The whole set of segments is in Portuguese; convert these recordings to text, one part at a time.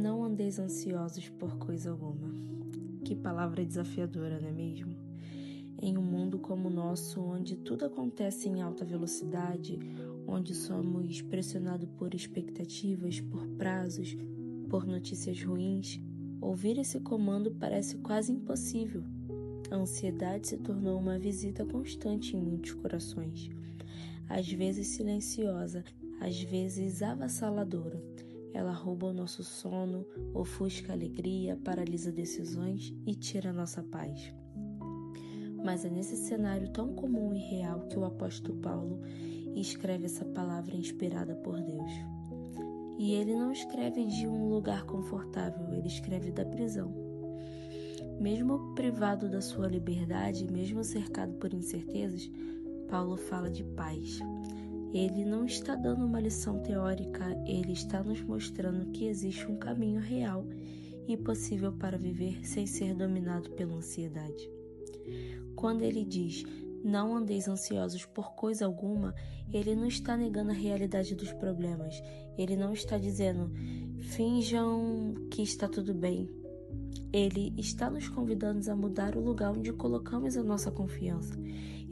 Não andeis ansiosos por coisa alguma. Que palavra desafiadora, não é mesmo? Em um mundo como o nosso, onde tudo acontece em alta velocidade, onde somos pressionados por expectativas, por prazos, por notícias ruins, ouvir esse comando parece quase impossível. A ansiedade se tornou uma visita constante em muitos corações, às vezes silenciosa, às vezes avassaladora. Ela rouba o nosso sono, ofusca a alegria, paralisa decisões e tira a nossa paz. Mas é nesse cenário tão comum e real que o apóstolo Paulo escreve essa palavra inspirada por Deus. E ele não escreve de um lugar confortável, ele escreve da prisão. Mesmo privado da sua liberdade, mesmo cercado por incertezas, Paulo fala de paz. Ele não está dando uma lição teórica, ele está nos mostrando que existe um caminho real e possível para viver sem ser dominado pela ansiedade. Quando ele diz, não andeis ansiosos por coisa alguma, ele não está negando a realidade dos problemas. Ele não está dizendo, finjam que está tudo bem. Ele está nos convidando a mudar o lugar onde colocamos a nossa confiança.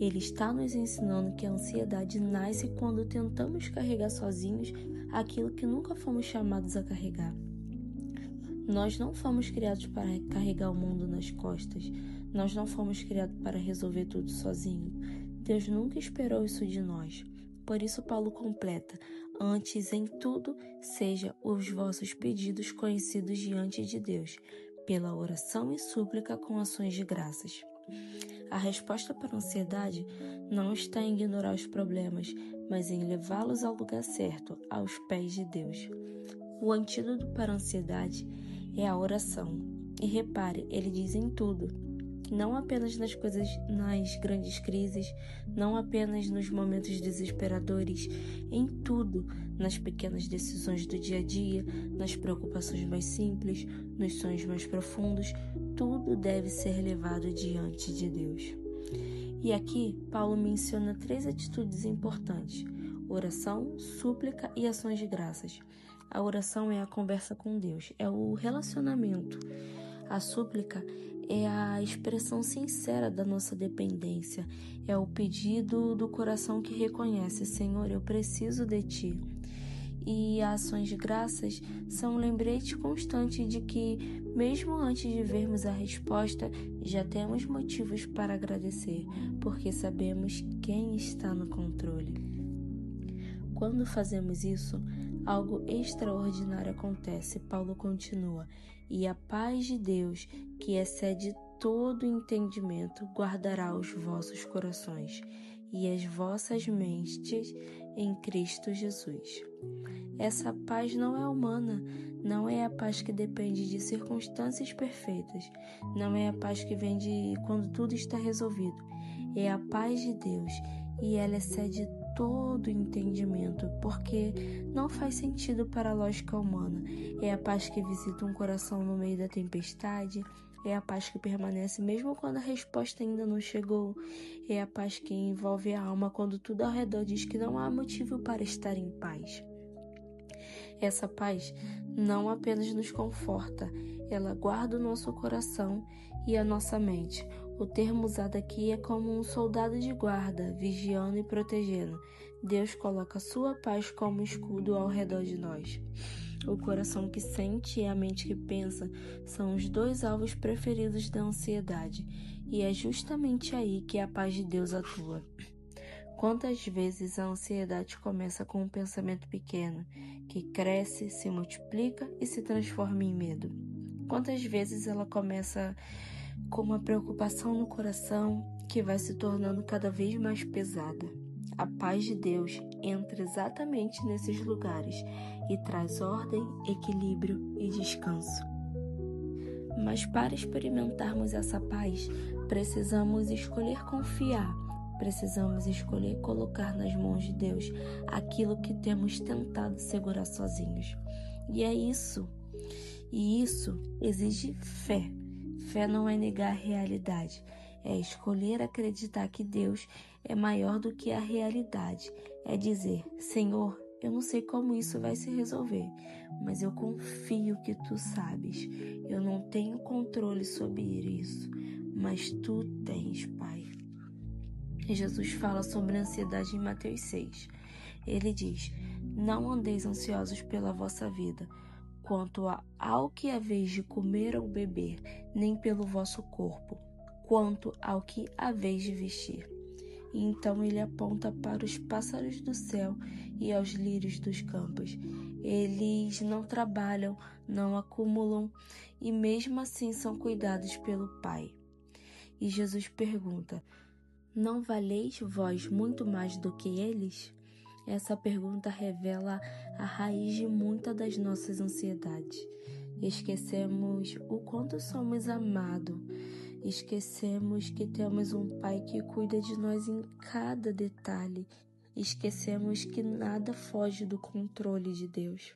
Ele está nos ensinando que a ansiedade nasce quando tentamos carregar sozinhos aquilo que nunca fomos chamados a carregar. Nós não fomos criados para carregar o mundo nas costas. Nós não fomos criados para resolver tudo sozinho. Deus nunca esperou isso de nós. Por isso Paulo completa, antes em tudo, seja os vossos pedidos conhecidos diante de Deus, pela oração e súplica com ações de graças. A resposta para a ansiedade não está em ignorar os problemas, mas em levá-los ao lugar certo, aos pés de Deus. O antídoto para a ansiedade é a oração. E repare, ele diz em tudo, não apenas nas grandes crises, não apenas nos momentos desesperadores, em tudo, nas pequenas decisões do dia a dia, nas preocupações mais simples, nos sonhos mais profundos, tudo deve ser levado diante de Deus. E aqui, Paulo menciona 3 atitudes importantes: oração, súplica e ações de graças. A oração é a conversa com Deus, é o relacionamento. A súplica é a expressão sincera da nossa dependência, é o pedido do coração que reconhece, Senhor, eu preciso de Ti. E as ações de graças são um lembrete constante de que, mesmo antes de vermos a resposta, já temos motivos para agradecer, porque sabemos quem está no controle. Quando fazemos isso, algo extraordinário acontece. Paulo continua, e a paz de Deus, que excede todo entendimento, guardará os vossos corações e as vossas mentes em Cristo Jesus. Essa paz não é humana, não é a paz que depende de circunstâncias perfeitas, não é a paz que vem de quando tudo está resolvido. É a paz de Deus e ela excede todo entendimento, porque não faz sentido para a lógica humana. É a paz que visita um coração no meio da tempestade, é a paz que permanece mesmo quando a resposta ainda não chegou, é a paz que envolve a alma quando tudo ao redor diz que não há motivo para estar em paz. Essa paz não apenas nos conforta, ela guarda o nosso coração e a nossa mente. O termo usado aqui é como um soldado de guarda, vigiando e protegendo. Deus coloca a sua paz como escudo ao redor de nós. O coração que sente e a mente que pensa são os 2 alvos preferidos da ansiedade, e é justamente aí que a paz de Deus atua. Quantas vezes a ansiedade começa com um pensamento pequeno, que cresce, se multiplica e se transforma em medo? Quantas vezes ela começa com uma preocupação no coração que vai se tornando cada vez mais pesada? A paz de Deus entra exatamente nesses lugares e traz ordem, equilíbrio e descanso. Mas para experimentarmos essa paz, precisamos escolher confiar. Precisamos escolher colocar nas mãos de Deus aquilo que temos tentado segurar sozinhos. E isso exige fé. Fé não é negar a realidade, é escolher acreditar que Deus é maior do que a realidade. É dizer, Senhor, eu não sei como isso vai se resolver, mas eu confio que tu sabes. Eu não tenho controle sobre isso, mas tu tens, Pai. E Jesus fala sobre a ansiedade em Mateus 6. Ele diz: não andeis ansiosos pela vossa vida, quanto ao que haveis de comer ou beber, nem pelo vosso corpo, quanto ao que haveis de vestir. E então ele aponta para os pássaros do céu e aos lírios dos campos. Eles não trabalham, não acumulam e mesmo assim são cuidados pelo Pai. E Jesus pergunta: não valeis vós muito mais do que eles? Essa pergunta revela a raiz de muitas das nossas ansiedades. Esquecemos o quanto somos amados. Esquecemos que temos um Pai que cuida de nós em cada detalhe. Esquecemos que nada foge do controle de Deus.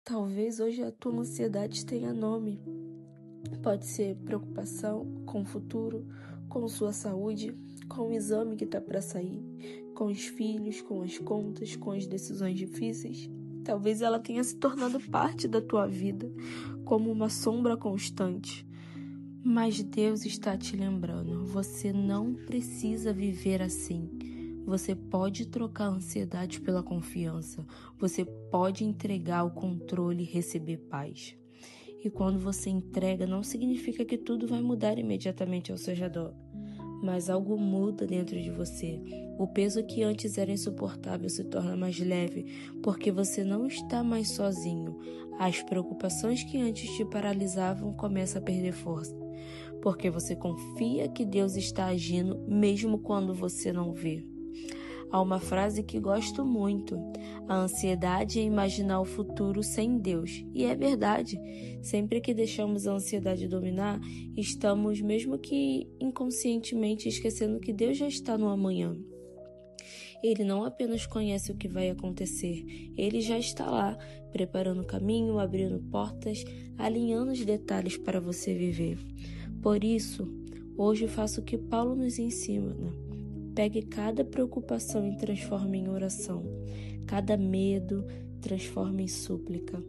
Talvez hoje a tua ansiedade tenha nome. Pode ser preocupação com o futuro, com sua saúde, com o exame que está para sair, com os filhos, com as contas, com as decisões difíceis. Talvez ela tenha se tornado parte da tua vida, como uma sombra constante. Mas Deus está te lembrando, você não precisa viver assim. Você pode trocar a ansiedade pela confiança. Você pode entregar o controle e receber paz. E quando você entrega, não significa que tudo vai mudar imediatamente ao seu redor. Mas algo muda dentro de você. O peso que antes era insuportável se torna mais leve, porque você não está mais sozinho. As preocupações que antes te paralisavam começam a perder força, porque você confia que Deus está agindo mesmo quando você não vê. Há uma frase que gosto muito: a ansiedade é imaginar o futuro sem Deus. E é verdade. Sempre que deixamos a ansiedade dominar, estamos, mesmo que inconscientemente, esquecendo que Deus já está no amanhã. Ele não apenas conhece o que vai acontecer, ele já está lá, preparando o caminho, abrindo portas, alinhando os detalhes para você viver. Por isso, hoje faço o que Paulo nos ensina. Pegue cada preocupação e transforme em oração. Cada medo transforme em súplica.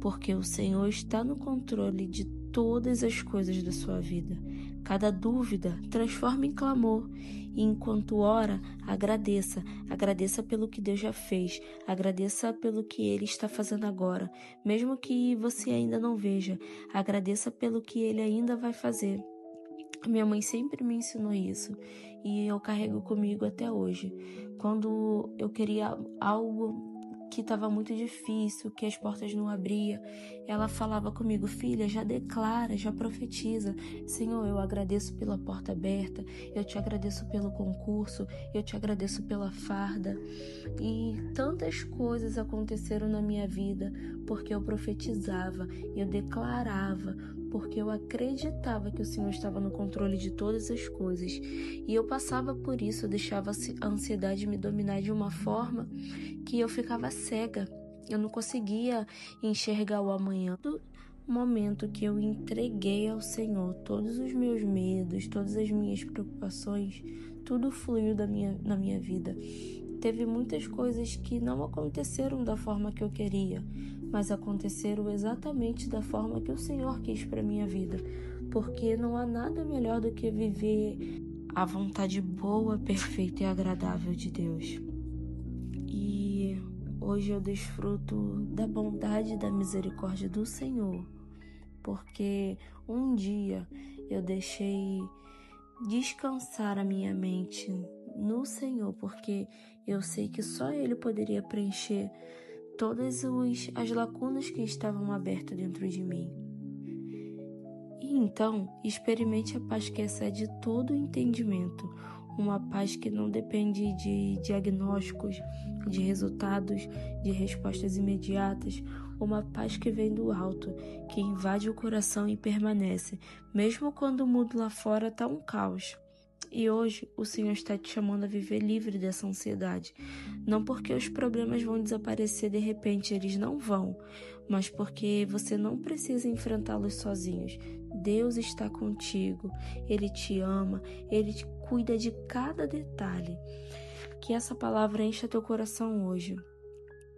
Porque o Senhor está no controle de todas as coisas da sua vida. Cada dúvida transforme em clamor. E enquanto ora, agradeça. Agradeça pelo que Deus já fez. Agradeça pelo que Ele está fazendo agora. Mesmo que você ainda não veja, agradeça pelo que Ele ainda vai fazer. Minha mãe sempre me ensinou isso e eu carrego comigo até hoje. Quando eu queria algo que estava muito difícil, que as portas não abriam, ela falava comigo: filha, já declara, já profetiza. Senhor, eu agradeço pela porta aberta, eu te agradeço pelo concurso, eu te agradeço pela farda. E tantas coisas aconteceram na minha vida porque eu profetizava, eu declarava, porque eu acreditava que o Senhor estava no controle de todas as coisas. E eu passava por isso, eu deixava a ansiedade me dominar de uma forma que eu ficava cega. Eu não conseguia enxergar o amanhã. No momento que eu entreguei ao Senhor todos os meus medos, todas as minhas preocupações, tudo fluiu na minha vida. Teve muitas coisas que não aconteceram da forma que eu queria, mas aconteceram exatamente da forma que o Senhor quis para minha vida, porque não há nada melhor do que viver a vontade boa, perfeita e agradável de Deus. E hoje eu desfruto da bondade e da misericórdia do Senhor, porque um dia eu deixei descansar a minha mente no Senhor, porque eu sei que só Ele poderia preencher todas as lacunas que estavam abertas dentro de mim. E então, experimente a paz que excede todo o entendimento, uma paz que não depende de diagnósticos, de resultados, de respostas imediatas, uma paz que vem do alto, que invade o coração e permanece, mesmo quando o mundo lá fora está um caos. E hoje o Senhor está te chamando a viver livre dessa ansiedade. Não porque os problemas vão desaparecer de repente, eles não vão, mas porque você não precisa enfrentá-los sozinhos. Deus está contigo, Ele te ama, Ele cuida de cada detalhe. Que essa palavra encha teu coração hoje.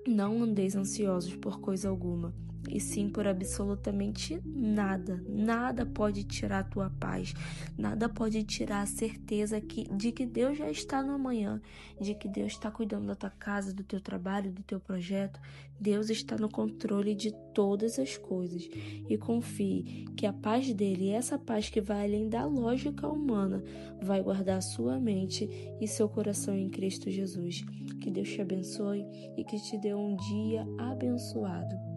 Não andeis ansiosos por coisa alguma, e sim por absolutamente nada. Nada pode tirar a tua paz, nada pode tirar a certeza de que Deus já está no amanhã, de que Deus está cuidando da tua casa, do teu trabalho, do teu projeto. Deus está no controle de todas as coisas. E confie que a paz dele, essa paz que vai além da lógica humana, vai guardar sua mente e seu coração em Cristo Jesus. Que Deus te abençoe e que te dê um dia abençoado.